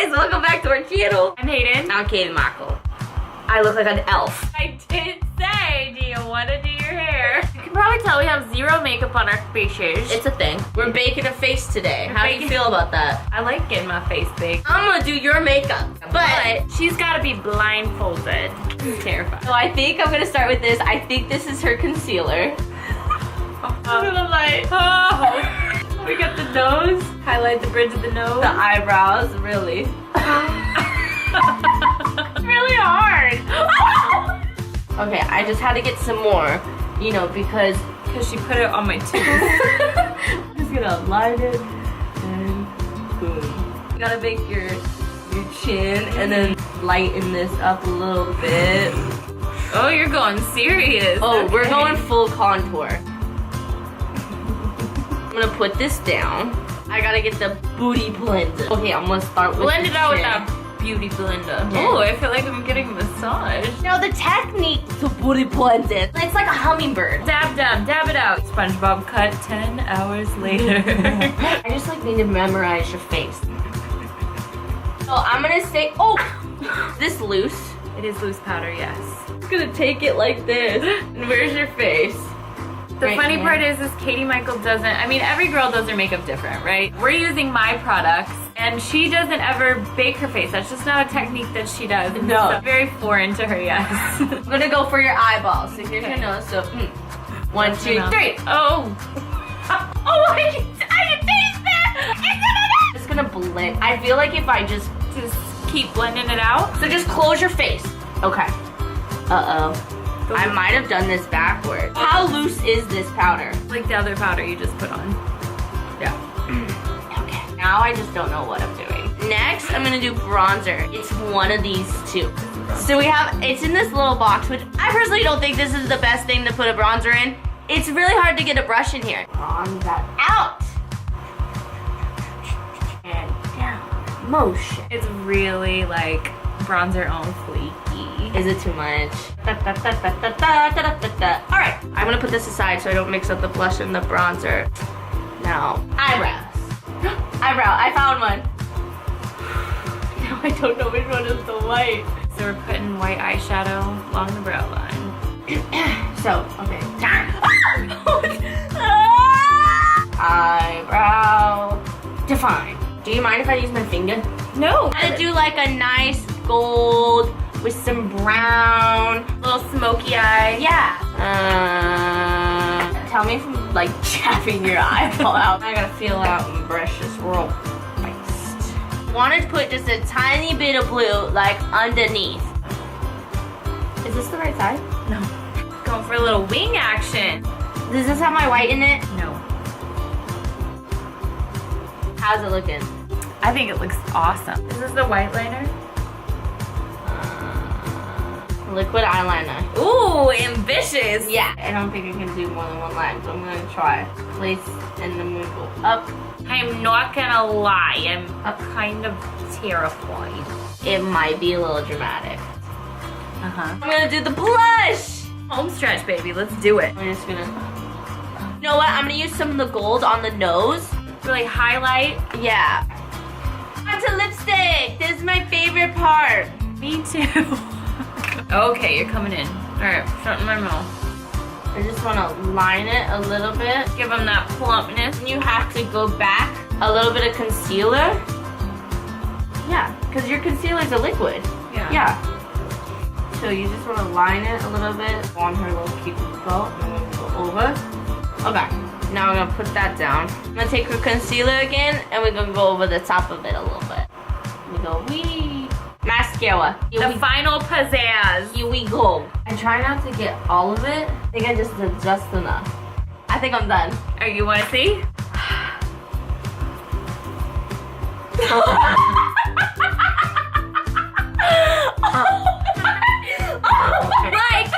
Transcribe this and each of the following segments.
guys, welcome back to our channel. I'm Hayden. I'm KatieMichal. I look like an elf. I did say, do you want to do your hair? You can probably tell we have zero makeup on our faces. It's a thing. We're baking a face today. How do you feel about that? I like getting my face big. I'm gonna do your makeup, but she's got to be blindfolded. This is terrifying. so I think I'm gonna start with this. I think this is her concealer. To the light. Oh. We got the nose. Highlight the bridge of the nose. The eyebrows, really. Really hard. Okay, I just had to get some more, you know, because she put it on my tooth. I'm just gonna line it and boom. You gotta make your chin and then lighten this up a little bit. Oh, you're going serious. Oh, okay. We're going full contour. I'm gonna put this down. I gotta get the booty blended. Okay, I'm gonna start with blend the it out with chin. that beauty blender. Okay. Oh, I feel like I'm getting a massage. Now the technique to booty blend it. It's like a hummingbird. Dab, dab, dab it out. SpongeBob cut 10 hours later. I just like need to memorize your face. So I'm gonna say, oh, this loose. It is loose powder, yes. I'm gonna take it like this. And where's your face? The Right funny here. part is KatieMichal doesn't, I mean, every girl does their makeup different, right? We're using my products, and she doesn't ever bake her face. That's just not a technique that she does. No. It's very foreign to her, yes. I'm gonna go for your eyeballs. So here's your nose. So, 1, 2, 3. Oh. Oh, I can taste that! I'm just gonna blend. I feel like if I just keep blending it out. So just close your face. Okay. Uh-oh. I might have done this backwards. How loose is this powder? Like the other powder you just put on. Yeah. Okay. Now I just don't know what I'm doing. Next, I'm gonna do bronzer. It's one of these two. So we have, it's in this little box, which I personally don't think this is the best thing to put a bronzer in. It's really hard to get a brush in here. Bronze that out. And down. Motion. It's really like bronzer on fleeky. Is it too much? Alright, I'm gonna put this aside so I don't mix up the blush and the bronzer. Now, eyebrows. Eyebrow, I found one. Now I don't know which one is the white. So we're putting white eyeshadow along the brow line. So, okay. Eyebrow. Define. Do you mind if I use my finger? No. I'm gonna do like a nice gold with some brown. Little smoky eye. Yeah. Tell me if I'm like chapping your eyeball out. I gotta feel out and brush this real fast. Wanted to put just a tiny bit of blue like underneath. Is this the right side? No. Going for a little wing action. Does this have my white in it? No. How's it looking? I think it looks awesome. Is this the white liner? Liquid eyeliner. Ooh, ambitious. Yeah. I don't think I can do more than one line, so I'm gonna try. Place and then we go up. I'm not gonna lie, I'm kind of terrified. It might be a little dramatic. Uh-huh. I'm gonna do the blush. Home stretch, baby. Let's do it. I'm just gonna. You know what? I'm gonna use some of the gold on the nose. Really highlight. Yeah. Onto lipstick. This is my favorite part. Me too. Okay, you're coming in. All right, shut my mouth. I just want to line it a little bit. Give them that plumpness. You have to go back a little bit of concealer. Yeah, because your concealer's a liquid. Yeah. Yeah. So you just want to line it a little bit on her little cupid's bow, and then we're gonna go over. Okay. Now I'm gonna put that down. I'm gonna take her concealer again, and we're gonna go over the top of it a little bit. We go wee. Mascara. Here The final pizzazz. Here we go. I try not to get all of it. I think I just did just enough. I think I'm done. Oh, you want to see? Like,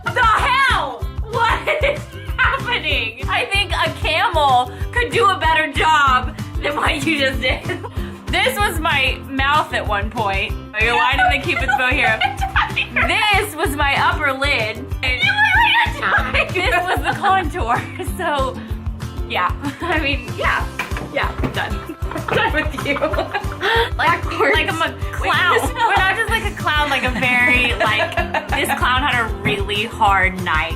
the hell? What is happening? I think a camel could do a better job than what you just did. This was my mouth at one point. You're lining the cupid's bow here. This was my upper lid. This was the contour. So, yeah. I mean, yeah. Yeah, I'm done. I'm done with you. like like I'm a clown. We're not just like a clown, like a very, like, this clown had a really hard night.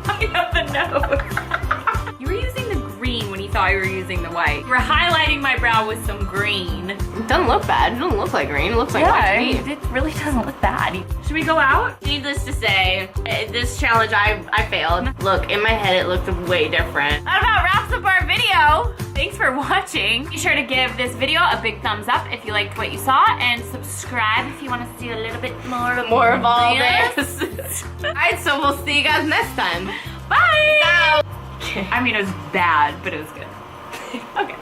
I have the nose. You were using the green when you thought you were using the white. You were highlighting my brow with some green. It doesn't look bad. It doesn't look like green. It looks like white to me. It really doesn't look bad. Should we go out? Needless to say, this challenge I failed. Look, in my head it looked way different. That about wraps up our video. Thanks for watching. Be sure to give this video a big thumbs up if you liked what you saw, and subscribe if you want to see a little bit more Of all this. Alright, so we'll see you guys next time. Bye! Ciao. I mean, it was bad, but it was good. Okay.